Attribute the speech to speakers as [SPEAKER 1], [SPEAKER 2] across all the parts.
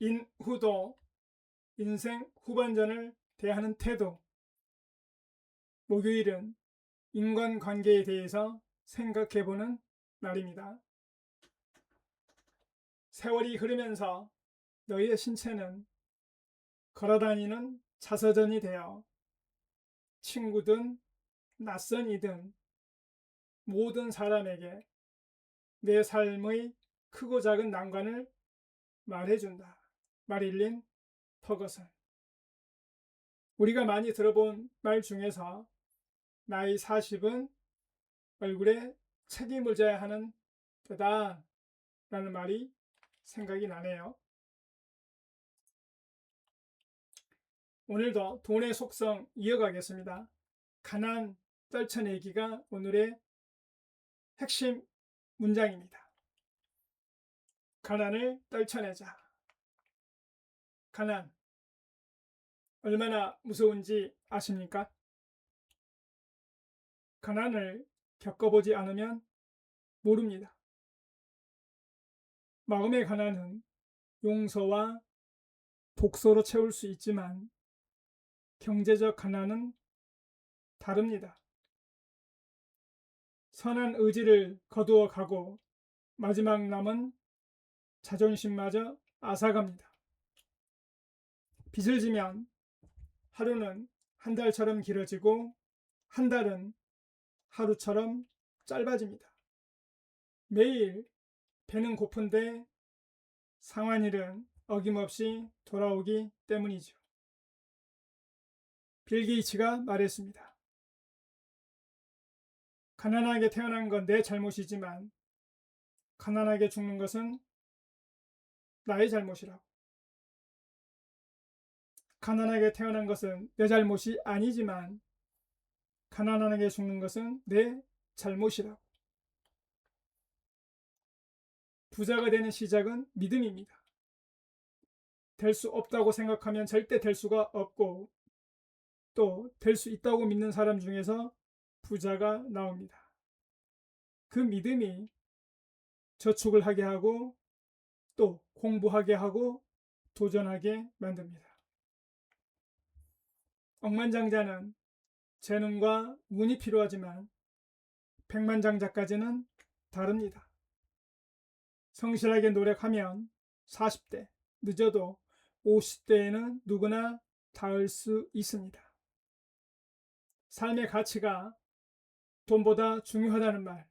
[SPEAKER 1] 인후도, 인생 후반전을 대하는 태도. 목요일은 인간관계에 대해서 생각해보는 날입니다. 세월이 흐르면서 너희의 신체는 걸어다니는 자서전이 되어 친구든 낯선 이든 모든 사람에게 내 삶의 크고 작은 난관을 말해준다. 마릴린 퍼거슨. 우리가 많이 들어본 말 중에서 나이 40은 얼굴에 책임을 져야 하는 때다 라는 말이 생각이 나네요. 오늘도 돈의 속성 이어가겠습니다. 가난 떨쳐내기가 오늘의 핵심 문장입니다. 가난을 떨쳐내자. 가난 얼마나 무서운지 아십니까? 가난을 겪어보지 않으면 모릅니다. 마음의 가난은 용서와 독서로 채울 수 있지만 경제적 가난은 다릅니다. 선한 의지를 거두어 가고 마지막 남은 자존심마저 앗아갑니다. 빚을 지면 하루는 한 달처럼 길어지고 한 달은 하루처럼 짧아집니다. 매일 배는 고픈데 상한 일은 어김없이 돌아오기 때문이죠. 빌 게이츠가 말했습니다. 가난하게 태어난 건 내 잘못이지만 가난하게 죽는 것은 나의 잘못이라고. 가난하게 태어난 것은 내 잘못이 아니지만 가난하게 죽는 것은 내 잘못이라고. 부자가 되는 시작은 믿음입니다. 될 수 없다고 생각하면 절대 될 수가 없고 또 될 수 있다고 믿는 사람 중에서 부자가 나옵니다. 그 믿음이 저축을 하게 하고 또 공부하게 하고 도전하게 만듭니다. 억만장자는 재능과 운이 필요하지만 백만장자까지는 다릅니다. 성실하게 노력하면 40대, 늦어도 50대에는 누구나 닿을 수 있습니다. 삶의 가치가 돈보다 중요하다는 말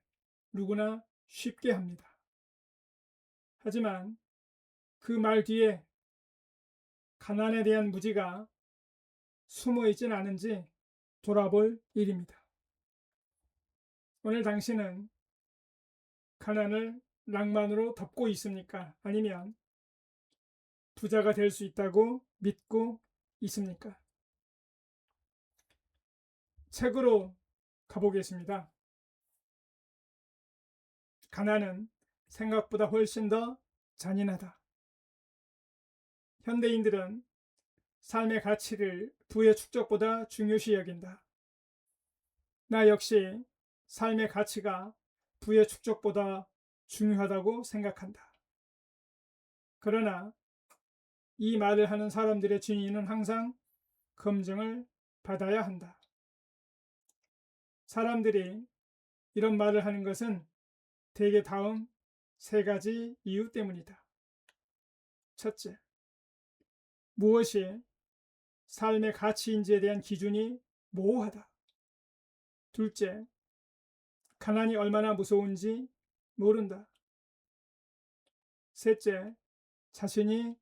[SPEAKER 1] 누구나 쉽게 합니다. 하지만 그 말 뒤에 가난에 대한 무지가 숨어 있진 않은지 돌아볼 일입니다. 오늘 당신은 가난을 낭만으로 덮고 있습니까? 아니면 부자가 될 수 있다고 믿고 있습니까? 책으로 가보겠습니다. 가난은 생각보다 훨씬 더 잔인하다. 현대인들은 삶의 가치를 부의 축적보다 중요시 여긴다. 나 역시 삶의 가치가 부의 축적보다 중요하다고 생각한다. 그러나 이 말을 하는 사람들의 진위는 항상 검증을 받아야 한다. 사람들이 이런 말을 하는 것은 대개 다음 세 가지 이유 때문이다. 첫째, 무엇이 삶의 가치인지에 대한 기준이 모호하다. 둘째, 가난이 얼마나 무서운지 모른다. 셋째, 자신이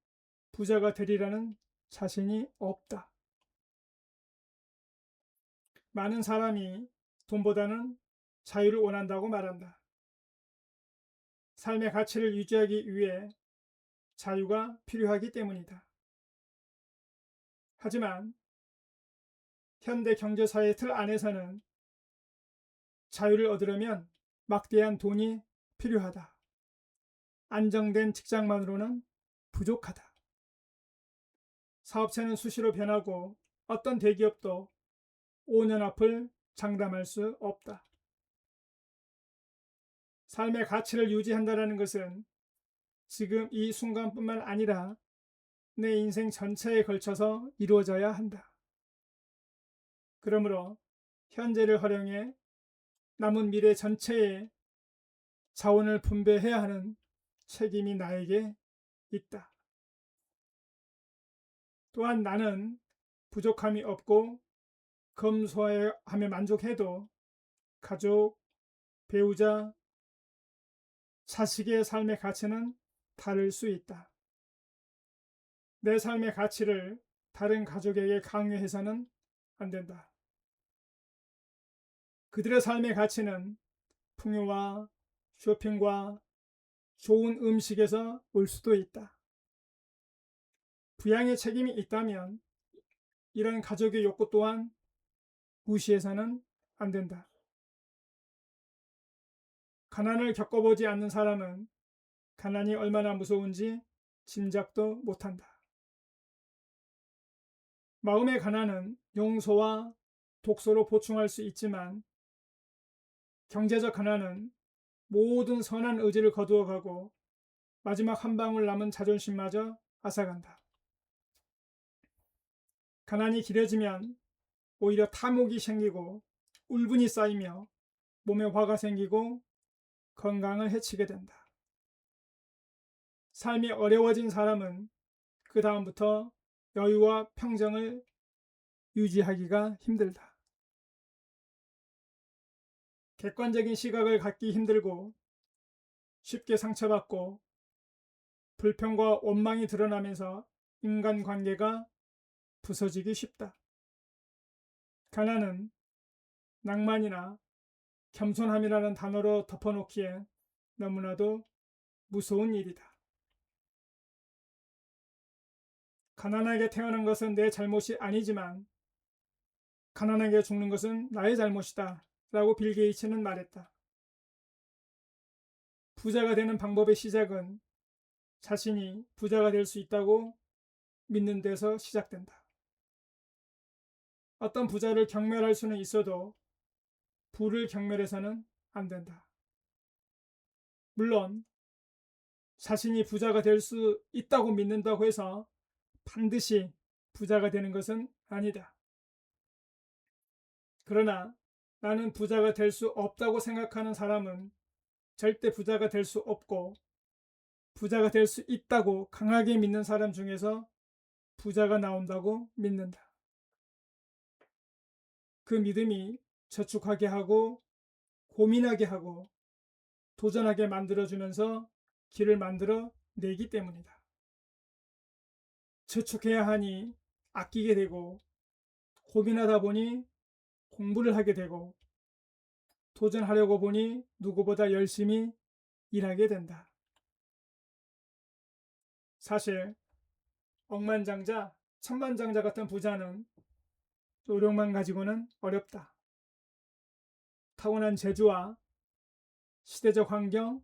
[SPEAKER 1] 부자가 되리라는 자신이 없다. 많은 사람이 돈보다는 자유를 원한다고 말한다. 삶의 가치를 유지하기 위해 자유가 필요하기 때문이다. 하지만 현대 경제사회 틀 안에서는 자유를 얻으려면 막대한 돈이 필요하다. 안정된 직장만으로는 부족하다. 사업체는 수시로 변하고 어떤 대기업도 5년 앞을 장담할 수 없다. 삶의 가치를 유지한다는 것은 지금 이 순간뿐만 아니라 내 인생 전체에 걸쳐서 이루어져야 한다. 그러므로 현재를 활용해 남은 미래 전체에 자원을 분배해야 하는 책임이 나에게 있다. 또한 나는 부족함이 없고 검소함에 만족해도 가족, 배우자, 자식의 삶의 가치는 다를 수 있다. 내 삶의 가치를 다른 가족에게 강요해서는 안 된다. 그들의 삶의 가치는 풍요와 쇼핑과 좋은 음식에서 올 수도 있다. 부양의 책임이 있다면 이런 가족의 욕구 또한 무시해서는 안 된다. 가난을 겪어보지 않는 사람은 가난이 얼마나 무서운지 짐작도 못한다. 마음의 가난은 용서와 독서로 보충할 수 있지만 경제적 가난은 모든 선한 의지를 거두어가고 마지막 한 방울 남은 자존심마저 앗아간다. 가난이 길어지면 오히려 탐욕이 생기고 울분이 쌓이며 몸에 화가 생기고 건강을 해치게 된다. 삶이 어려워진 사람은 그 다음부터 여유와 평정을 유지하기가 힘들다. 객관적인 시각을 갖기 힘들고 쉽게 상처받고 불평과 원망이 드러나면서 인간관계가 부서지기 쉽다. 가난은 낭만이나 겸손함이라는 단어로 덮어놓기에 너무나도 무서운 일이다. 가난하게 태어난 것은 내 잘못이 아니지만 가난하게 죽는 것은 나의 잘못이다 라고 빌 게이츠는 말했다. 부자가 되는 방법의 시작은 자신이 부자가 될 수 있다고 믿는 데서 시작된다. 어떤 부자를 경멸할 수는 있어도 부를 경멸해서는 안 된다. 물론 자신이 부자가 될 수 있다고 믿는다고 해서 반드시 부자가 되는 것은 아니다. 그러나 나는 부자가 될 수 없다고 생각하는 사람은 절대 부자가 될 수 없고 부자가 될 수 있다고 강하게 믿는 사람 중에서 부자가 나온다고 믿는다. 그 믿음이 저축하게 하고 고민하게 하고 도전하게 만들어주면서 길을 만들어 내기 때문이다. 저축해야 하니 아끼게 되고 고민하다 보니 공부를 하게 되고 도전하려고 보니 누구보다 열심히 일하게 된다. 사실 억만장자, 천만장자 같은 부자는 노력만 가지고는 어렵다. 타고난 재주와 시대적 환경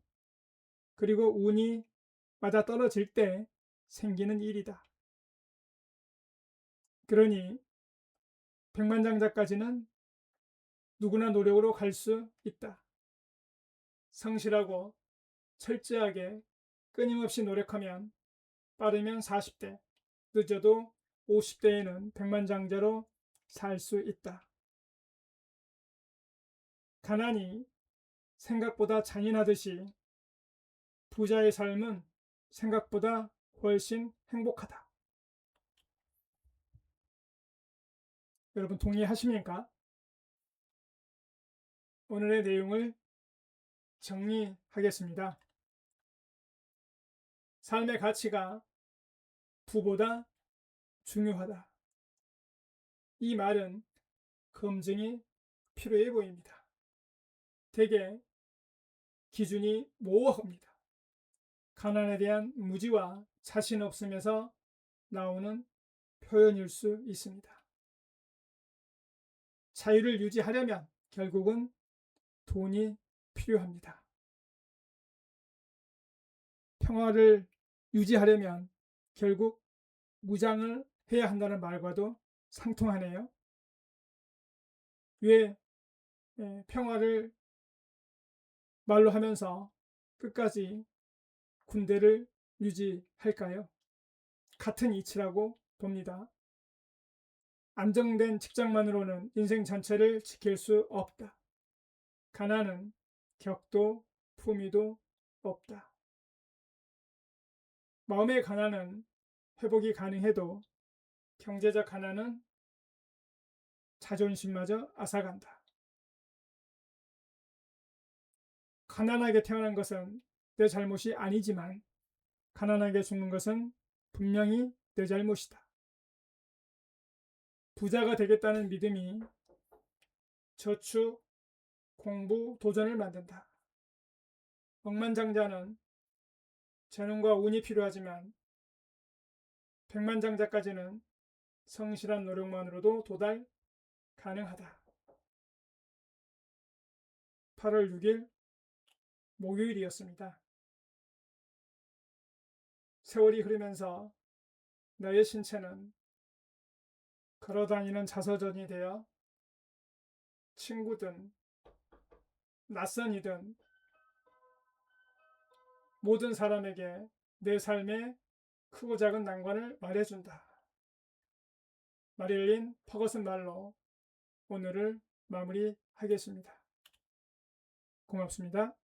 [SPEAKER 1] 그리고 운이 맞아떨어질 때 생기는 일이다. 그러니 백만장자까지는 누구나 노력으로 갈 수 있다. 성실하고 철저하게 끊임없이 노력하면 빠르면 40대, 늦어도 50대에는 백만장자로 살 수 있다. 가난이 생각보다 잔인하듯이 부자의 삶은 생각보다 훨씬 행복하다. 여러분 동의하십니까? 오늘의 내용을 정리하겠습니다. 삶의 가치가 부보다 중요하다. 이 말은 검증이 필요해 보입니다. 대개 기준이 모호합니다. 가난에 대한 무지와 자신 없음에서 나오는 표현일 수 있습니다. 자유를 유지하려면 결국은 돈이 필요합니다. 평화를 유지하려면 결국 무장을 해야 한다는 말과도 상통하네요. 왜 평화를 말로 하면서 끝까지 군대를 유지할까요? 같은 이치라고 봅니다. 안정된 직장만으로는 인생 전체를 지킬 수 없다. 가난은 격도 품위도 없다. 마음의 가난은 회복이 가능해도 경제적 가난은 자존심마저 앗아간다. 가난하게 태어난 것은 내 잘못이 아니지만 가난하게 죽는 것은 분명히 내 잘못이다. 부자가 되겠다는 믿음이 저축, 공부, 도전을 만든다. 억만장자는 재능과 운이 필요하지만 백만장자까지는 성실한 노력만으로도 도달 가능하다. 8월 6일 목요일이었습니다. 세월이 흐르면서 나의 신체는 걸어다니는 자서전이 되어 친구든 낯선이든 모든 사람에게 내 삶의 크고 작은 난관을 말해준다. 마릴린 퍼거슨 말로 오늘을 마무리하겠습니다. 고맙습니다.